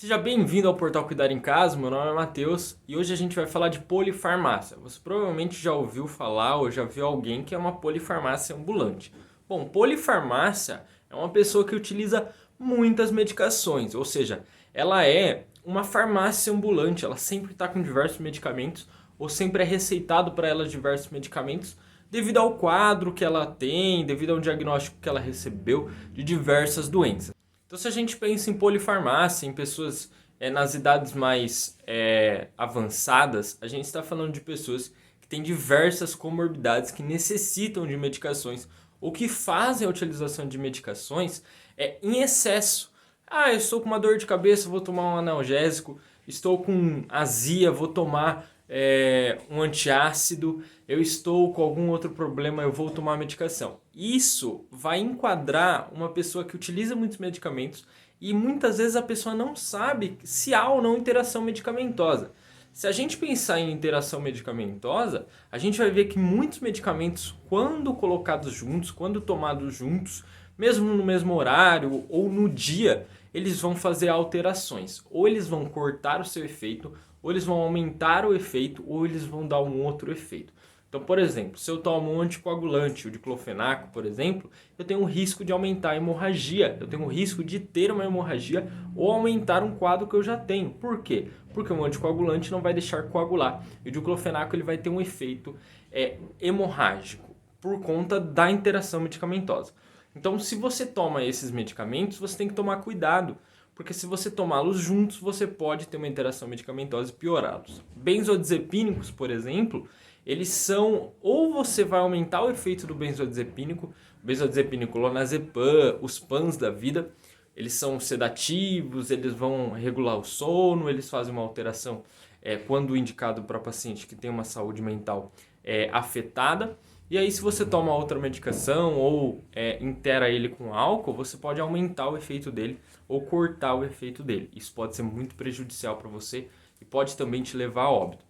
Seja bem-vindo ao Portal Cuidar em Casa, meu nome é Matheus e hoje a gente vai falar de polifarmácia. Você provavelmente já ouviu falar ou já viu alguém que é uma polifarmácia ambulante. Bom, polifarmácia é uma pessoa que utiliza muitas medicações, ou seja, ela é uma farmácia ambulante, ela sempre está com diversos medicamentos ou sempre é receitado para ela diversos medicamentos devido ao quadro que ela tem, devido ao diagnóstico que ela recebeu de diversas doenças. Então, se a gente pensa em polifarmácia, em pessoas nas idades mais avançadas, a gente está falando de pessoas que têm diversas comorbidades que necessitam de medicações ou que fazem a utilização de medicações em excesso. Ah, eu estou com uma dor de cabeça, vou tomar um analgésico. Estou com azia, vou tomar um antiácido. Eu estou com algum outro problema, eu vou tomar medicação. Isso vai enquadrar uma pessoa que utiliza muitos medicamentos e muitas vezes a pessoa não sabe se há ou não interação medicamentosa. Se a gente pensar em interação medicamentosa, a gente vai ver que muitos medicamentos, quando colocados juntos, quando tomados juntos, mesmo no mesmo horário ou no dia, eles vão fazer alterações. Ou eles vão cortar o seu efeito, ou eles vão aumentar o efeito, ou eles vão dar um outro efeito. Então, por exemplo, se eu tomo um anticoagulante, o diclofenaco, por exemplo, eu tenho um risco de aumentar a hemorragia, eu tenho um risco de ter uma hemorragia ou aumentar um quadro que eu já tenho. Por quê? Porque o anticoagulante não vai deixar coagular e o diclofenaco ele vai ter um efeito hemorrágico por conta da interação medicamentosa. Então, se você toma esses medicamentos, você tem que tomar cuidado, porque se você tomá-los juntos, você pode ter uma interação medicamentosa e piorá-los. Benzodiazepínicos, por exemplo, eles são, ou você vai aumentar o efeito do benzodiazepínico clonazepam, os PANs da vida, eles são sedativos, eles vão regular o sono, eles fazem uma alteração quando indicado para paciente que tem uma saúde mental afetada. E aí, se você toma outra medicação ou intera ele com álcool, você pode aumentar o efeito dele ou cortar o efeito dele. Isso pode ser muito prejudicial para você e pode também te levar a óbito.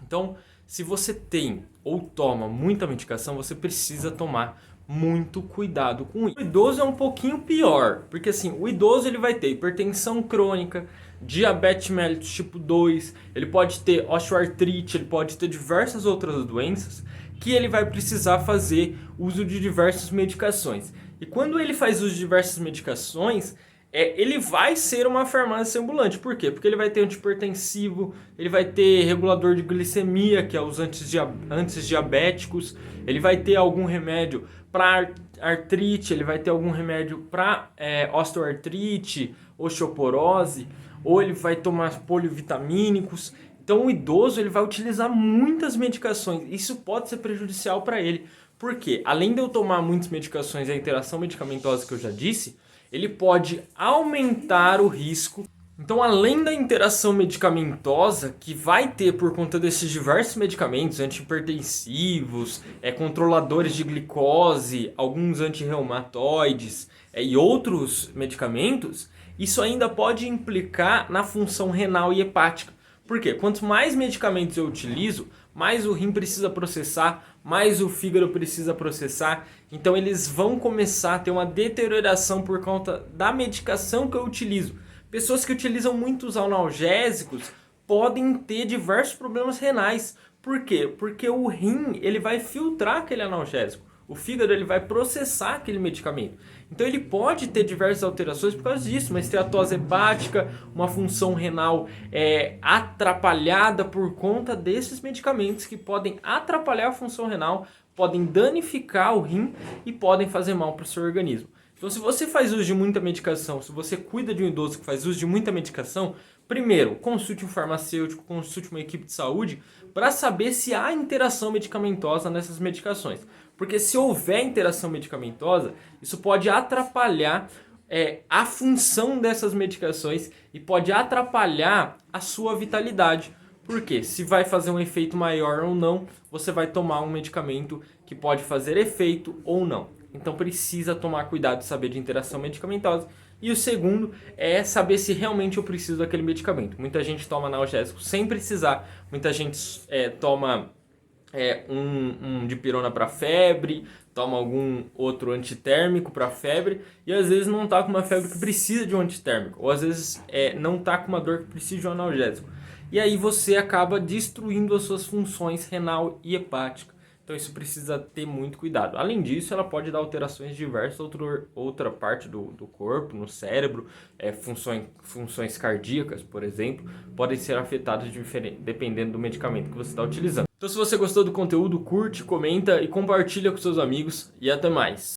Então, se você tem ou toma muita medicação, você precisa tomar muito cuidado com isso. O idoso é um pouquinho pior, porque assim, o idoso ele vai ter hipertensão crônica, diabetes mellitus tipo 2, ele pode ter osteoartrite, ele pode ter diversas outras doenças que ele vai precisar fazer uso de diversas medicações. E quando ele faz uso de diversas medicações, ele vai ser uma farmácia ambulante. Por quê? Porque ele vai ter antihipertensivo, ele vai ter regulador de glicemia, que é os antidiabéticos, ele vai ter algum remédio para artrite, ele vai ter algum remédio para osteoartrite, osteoporose, ou ele vai tomar polivitamínicos. Então o idoso ele vai utilizar muitas medicações. Isso pode ser prejudicial para ele. Por quê? Além de eu tomar muitas medicações e a interação medicamentosa que eu já disse, ele pode aumentar o risco. Então, além da interação medicamentosa que vai ter por conta desses diversos medicamentos, antihipertensivos, controladores de glicose, alguns antirreumatoides e outros medicamentos, isso ainda pode implicar na função renal e hepática. Por quê? Quanto mais medicamentos eu utilizo, mais o rim precisa processar, mais o fígado precisa processar. Então eles vão começar a ter uma deterioração por conta da medicação que eu utilizo. Pessoas que utilizam muitos analgésicos podem ter diversos problemas renais. Por quê? Porque o rim ele vai filtrar aquele analgésico. O fígado ele vai processar aquele medicamento. Então ele pode ter diversas alterações por causa disso, uma esteatose hepática, uma função renal atrapalhada por conta desses medicamentos que podem atrapalhar a função renal, podem danificar o rim e podem fazer mal para o seu organismo. Então se você faz uso de muita medicação, se você cuida de um idoso que faz uso de muita medicação, primeiro, consulte um farmacêutico, consulte uma equipe de saúde para saber se há interação medicamentosa nessas medicações. Porque se houver interação medicamentosa, isso pode atrapalhar a função dessas medicações e pode atrapalhar a sua vitalidade. Porque se vai fazer um efeito maior ou não, você vai tomar um medicamento que pode fazer efeito ou não. Então precisa tomar cuidado de saber de interação medicamentosa. E o segundo é saber se realmente eu preciso daquele medicamento. Muita gente toma analgésico sem precisar, muita gente toma um dipirona para febre, toma algum outro antitérmico para febre e às vezes não tá com uma febre que precisa de um antitérmico, ou às vezes não tá com uma dor que precisa de um analgésico. E aí você acaba destruindo as suas funções renal e hepática. Então isso precisa ter muito cuidado. Além disso, ela pode dar alterações de diversas outra parte do corpo, no cérebro, funções cardíacas, por exemplo, podem ser afetadas dependendo do medicamento que você está utilizando. Então se você gostou do conteúdo, curte, comenta e compartilha com seus amigos e até mais.